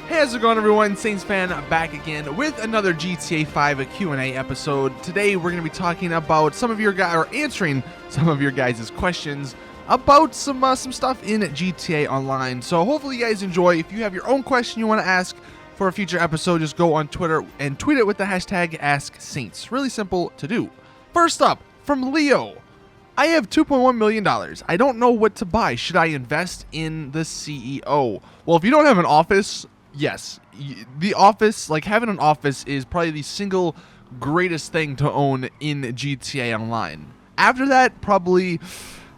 Hey, how's it going, everyone? Saintsfan back again with another GTA 5 Q&A episode. Today, we're going to be talking about answering some of your guys' questions about some stuff in GTA Online. So hopefully you guys enjoy. If you have your own question you want to ask for a future episode, just go on Twitter and tweet it with the hashtag AskSaints. Really simple to do. First up, from Leo. I have $2.1 million. I don't know what to buy. Should I invest in the CEO? Well, if you don't have an office, yes. The office, like having an office, is probably the single greatest thing to own in GTA Online. After that, probably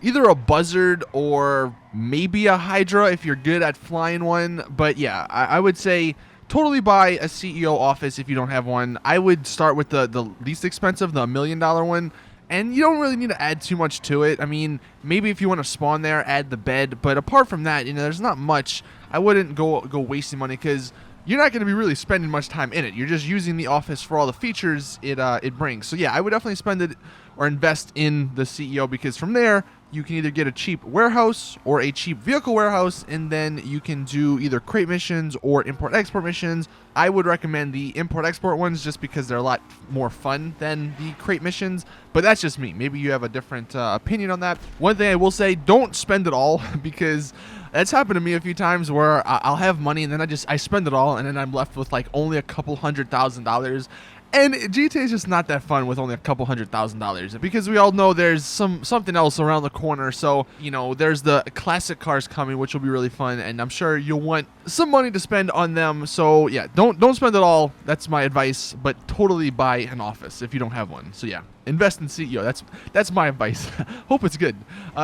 either a buzzard or maybe a Hydra if you're good at flying one. But yeah, I would say totally buy a CEO office if you don't have one. I would start with the least expensive, the $1 million one. And you don't really need to add too much to it. I mean, maybe if you want to spawn there, add the bed. But apart from that, there's not much. I wouldn't go wasting money because you're not going to be really spending much time in it. You're just using the office for all the features it brings. So yeah, I would definitely spend it or invest in the CEO, because from there, you can either get a cheap warehouse or a cheap vehicle warehouse, and then you can do either crate missions or import-export missions. I would recommend the import-export ones just because they're a lot more fun than the crate missions, but that's just me. Maybe you have a different opinion on that. One thing I will say, don't spend it all, because that's happened to me a few times where I'll have money and then I spend it all, and then I'm left with like only a couple $100,000. And GTA is just not that fun with only a couple $100,000, because we all know there's something else around the corner. So, there's the classic cars coming, which will be really fun, and I'm sure you'll want some money to spend on them. So, yeah, don't spend it all. That's my advice, but totally buy an office if you don't have one. So, yeah, invest in CEO. That's my advice. Hope it's good.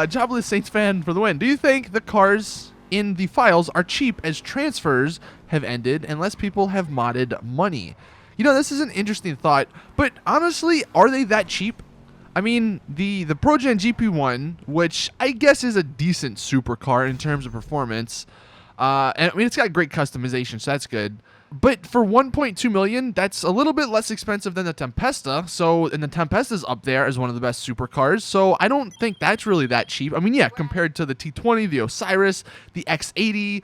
Jobless Saints fan for the win. Do you think the cars in the files are cheap as transfers have ended and less people have modded money? This is an interesting thought, but honestly, are they that cheap? I mean, the ProGen GP1, which I guess is a decent supercar in terms of performance, and I mean, it's got great customization, so that's good. But for $1.2 million, that's a little bit less expensive than the Tempesta. And the Tempesta's up there as one of the best supercars, so I don't think that's really that cheap. I mean, yeah, compared to the T20, the Osiris, the X80,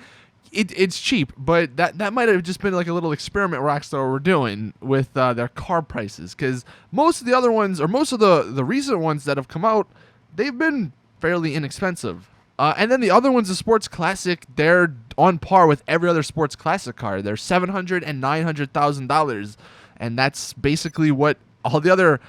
it's cheap, but that might have just been like a little experiment Rockstar were doing with their car prices, because most of the other ones, or most of the recent ones that have come out, they've been fairly inexpensive. And then the other ones, the Sports Classic, they're on par with every other Sports Classic car. They're $700,000 and $900,000, and that's basically what all the other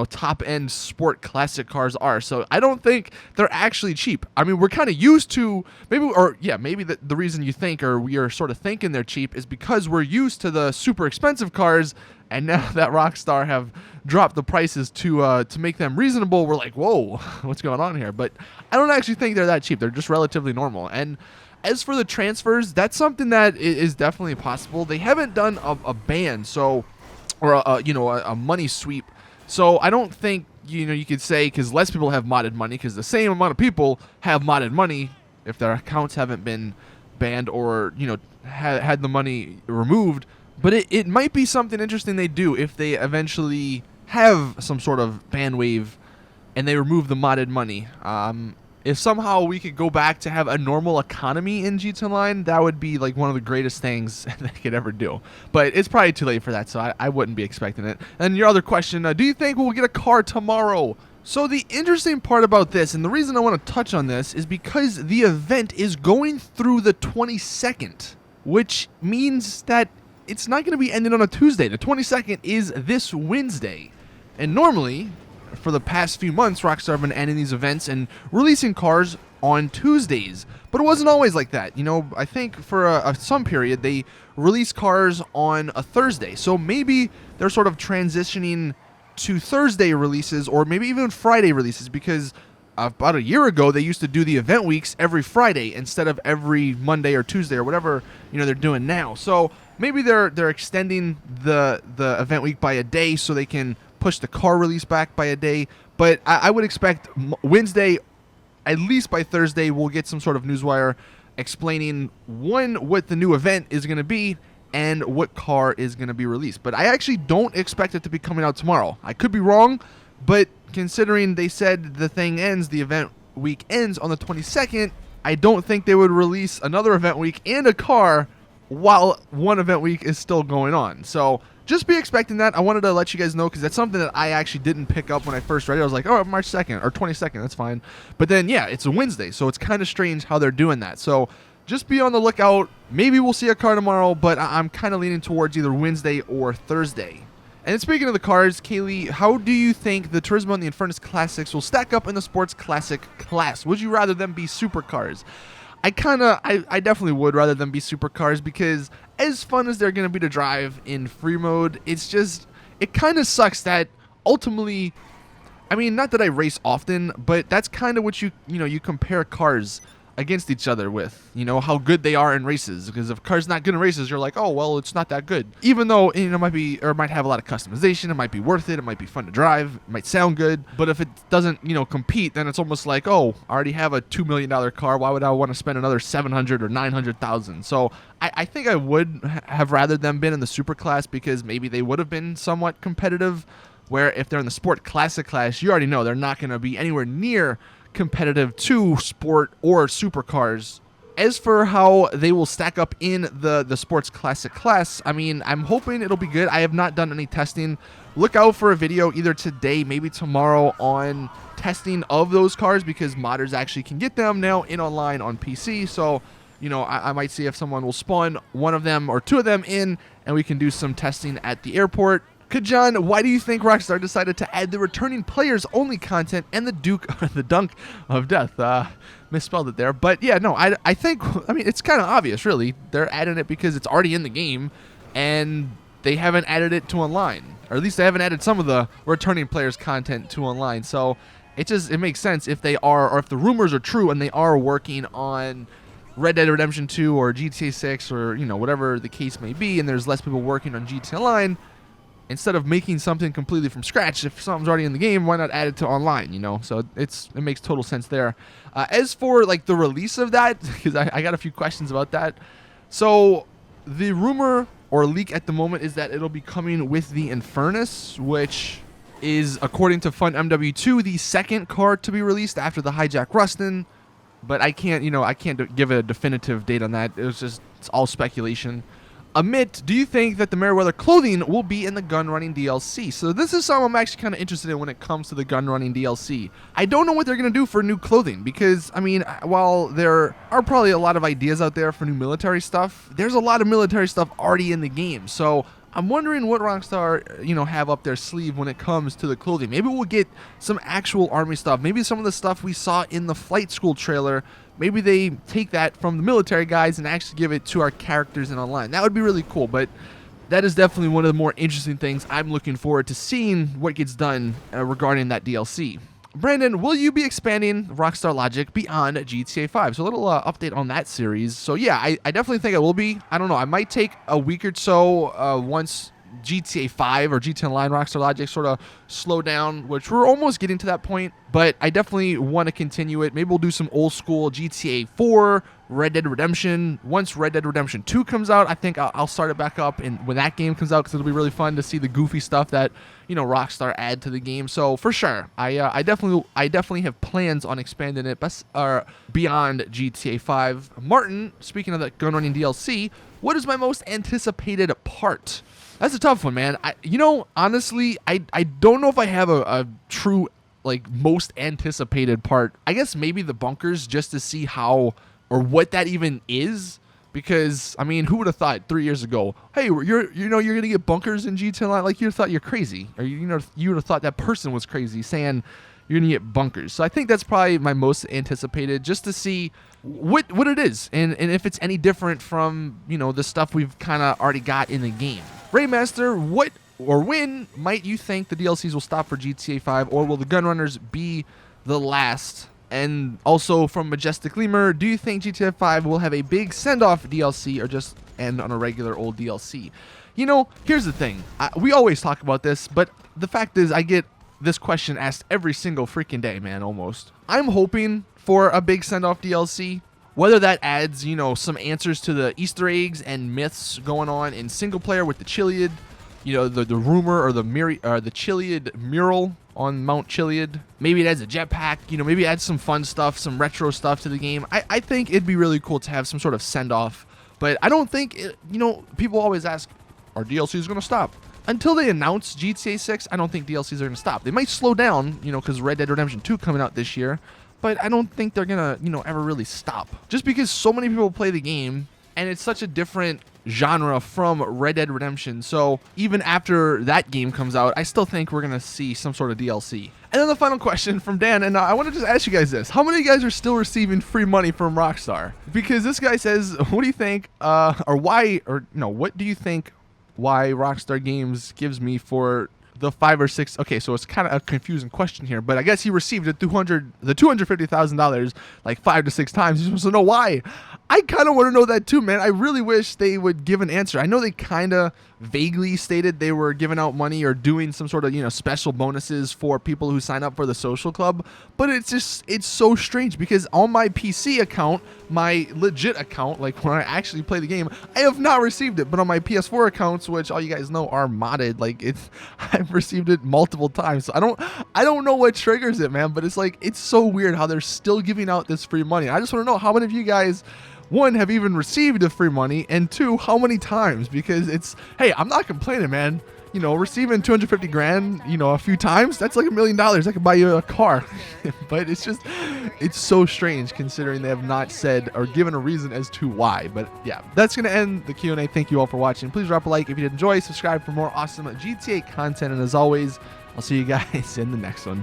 top-end sport classic cars are. So I don't think they're actually cheap. I mean, we're kind of used to maybe the reason you think, or we are sort of thinking they're cheap, is because we're used to the super expensive cars, and now that Rockstar have dropped the prices to make them reasonable, we're like, whoa, what's going on here? But I don't actually think they're that cheap. They're just relatively normal. And as for the transfers, that's something that is definitely possible. They haven't done a ban, or a money sweep. So I don't think you could say, because less people have modded money, because the same amount of people have modded money if their accounts haven't been banned or had the money removed. But it might be something interesting they do if they eventually have some sort of ban wave and they remove the modded money. If somehow we could go back to have a normal economy in GTA Online, that would be like one of the greatest things they could ever do. But it's probably too late for that, so I wouldn't be expecting it. And your other question, do you think we'll get a car tomorrow? So the interesting part about this, and the reason I want to touch on this, is because the event is going through the 22nd, which means that it's not going to be ending on a Tuesday. The 22nd is this Wednesday. And normally, for the past few months, Rockstar have been ending these events and releasing cars on Tuesdays. But it wasn't always like that. I think for some period, they released cars on a Thursday. So maybe they're sort of transitioning to Thursday releases, or maybe even Friday releases, because about a year ago, they used to do the event weeks every Friday instead of every Monday or Tuesday or whatever they're doing now. So maybe they're extending the event week by a day so they can push the car release back by a day. But I would expect Wednesday, at least by Thursday, we'll get some sort of newswire explaining what the new event is going to be and what car is going to be released. But I actually don't expect it to be coming out tomorrow. I could be wrong, but considering they said the event week ends on the 22nd, I don't think they would release another event week and a car while one event week is still going on. So just be expecting that. I wanted to let you guys know because that's something that I actually didn't pick up when I first read it. I was like, oh, March 2nd or 22nd, that's fine. But then, yeah, it's a Wednesday, so it's kind of strange how they're doing that. So just be on the lookout. Maybe we'll see a car tomorrow, but I'm kind of leaning towards either Wednesday or Thursday. And speaking of the cars, Kaylee, how do you think the Turismo and the Infernus Classics will stack up in the Sports Classic class? Would you rather them be supercars? I definitely would rather them be supercars because as fun as they're going to be to drive in free mode, it kind of sucks that ultimately, I mean, not that I race often, but that's kind of what you compare cars against each other with, how good they are in races. Because if a car's not good in races, you're like, oh, well, it's not that good. Even though, it might have a lot of customization, it might be worth it, it might be fun to drive, it might sound good. But if it doesn't, compete, then it's almost like, oh, I already have a $2 million car. Why would I want to spend another $700,000 or $900,000? So I think I would have rather them been in the super class because maybe they would have been somewhat competitive. Where if they're in the Sport Classic class, you already know they're not going to be anywhere near competitive to sport or supercars. As for how they will stack up in the Sports Classic class, I mean, I'm hoping it'll be good. I have not done any testing. Look out for a video either today, maybe tomorrow, on testing of those cars because modders actually can get them now in online on PC. So, I might see if someone will spawn one of them or two of them in and we can do some testing at the airport. Kajan, why do you think Rockstar decided to add the returning players only content and the dunk of death? Misspelled it there. But yeah, no, I think, it's kind of obvious, really. They're adding it because it's already in the game and they haven't added it to online. Or at least they haven't added some of the returning players content to online. So it makes sense if they are, or if the rumors are true and they are working on Red Dead Redemption 2 or GTA 6 or, whatever the case may be, and there's less people working on GTA Online. Instead of making something completely from scratch, if something's already in the game, why not add it to online, So it makes total sense there. As for, the release of that, because I got a few questions about that. So the rumor or leak at the moment is that it'll be coming with the Infernus, which is, according to FunMW2, the second car to be released after the Hijack Rustin. But I can't give a definitive date on that. It's all speculation. Amit, do you think that the Meriwether clothing will be in the Gunrunning DLC? So this is something I'm actually kind of interested in when it comes to the Gunrunning DLC. I don't know what they're going to do for new clothing because, while there are probably a lot of ideas out there for new military stuff, there's a lot of military stuff already in the game. So I'm wondering what Rockstar, have up their sleeve when it comes to the clothing. Maybe we'll get some actual army stuff. Maybe some of the stuff we saw in the Flight School trailer, maybe they take that from the military guys and actually give it to our characters in online. That would be really cool, but that is definitely one of the more interesting things. I'm looking forward to seeing what gets done regarding that DLC. Brandon, will you be expanding Rockstar logic beyond GTA 5? So a little update on that series. So yeah, I definitely think I will be. I don't know. I might take a week or so once GTA 5 or GTA Online Rockstar logic sort of slow down, which we're almost getting to that point. But I definitely want to continue it. Maybe we'll do some old school GTA 4, Red Dead Redemption. Once Red Dead Redemption 2 comes out, I think I'll start it back up and when that game comes out because it'll be really fun to see the goofy stuff that Rockstar add to the game. So for sure, I definitely have plans on expanding it beyond GTA 5. Martin, speaking of the Gunrunning DLC, what is my most anticipated part? That's a tough one, man. Honestly, I don't know if I have a true most anticipated part. I guess maybe the bunkers, just to see how or what that even is. Because who would have thought 3 years ago, hey, you're gonna get bunkers in GTA Online? You thought you're crazy, or you would have thought that person was crazy saying you're gonna get bunkers. So I think that's probably my most anticipated, just to see what it is and if it's any different from the stuff we've kind of already got in the game. Raymaster, what or when might you think the DLCs will stop for GTA 5, or will the Gunrunners be the last? And also from Majestic Lemur, do you think GTA 5 will have a big send-off DLC or just end on a regular old DLC? Here's the thing. We always talk about this, but the fact is I get this question asked every single freaking day, man, almost. I'm hoping for a big send-off DLC. Whether that adds, some answers to the Easter eggs and myths going on in single player with the Chiliad, the rumor or the Chiliad mural on Mount Chiliad. Maybe it adds a jetpack, maybe it adds some fun stuff, some retro stuff to the game. I think it'd be really cool to have some sort of send-off. But I don't think, people always ask, are DLCs going to stop? Until they announce GTA 6, I don't think DLCs are going to stop. They might slow down, because Red Dead Redemption 2 coming out this year, but I don't think they're going to, ever really stop. Just because so many people play the game, and it's such a different genre from Red Dead Redemption. So even after that game comes out, I still think we're going to see some sort of DLC. And then the final question from Dan, and I want to just ask you guys this. How many of you guys are still receiving free money from Rockstar? Because this guy says, what do you think, what do you think why Rockstar Games gives me for the 5 or 6? Okay, so it's kind of a confusing question here, but I guess he received the $250,000 like 5 to 6 times. He wants to know why. I kind of want to know that too, man. I really wish they would give an answer. I know they kind of vaguely stated they were giving out money or doing some sort of, special bonuses for people who sign up for the social club, but it's so strange because on my PC account, my legit account, like when I actually play the game, I have not received it, but on my PS4 accounts, which all you guys know are modded, like I've received it multiple times. So I don't know what triggers it, man, but it's so weird how they're still giving out this free money. I just want to know how many of you guys, one, have even received the free money, and two, how many times? Because hey, I'm not complaining, man. Receiving 250 grand, a few times, that's like $1 million. I could buy you a car. But it's so strange considering they have not said or given a reason as to why. But yeah, that's going to end the Q&A. Thank you all for watching. Please drop a like if you did enjoy, subscribe for more awesome GTA content. And as always, I'll see you guys in the next one.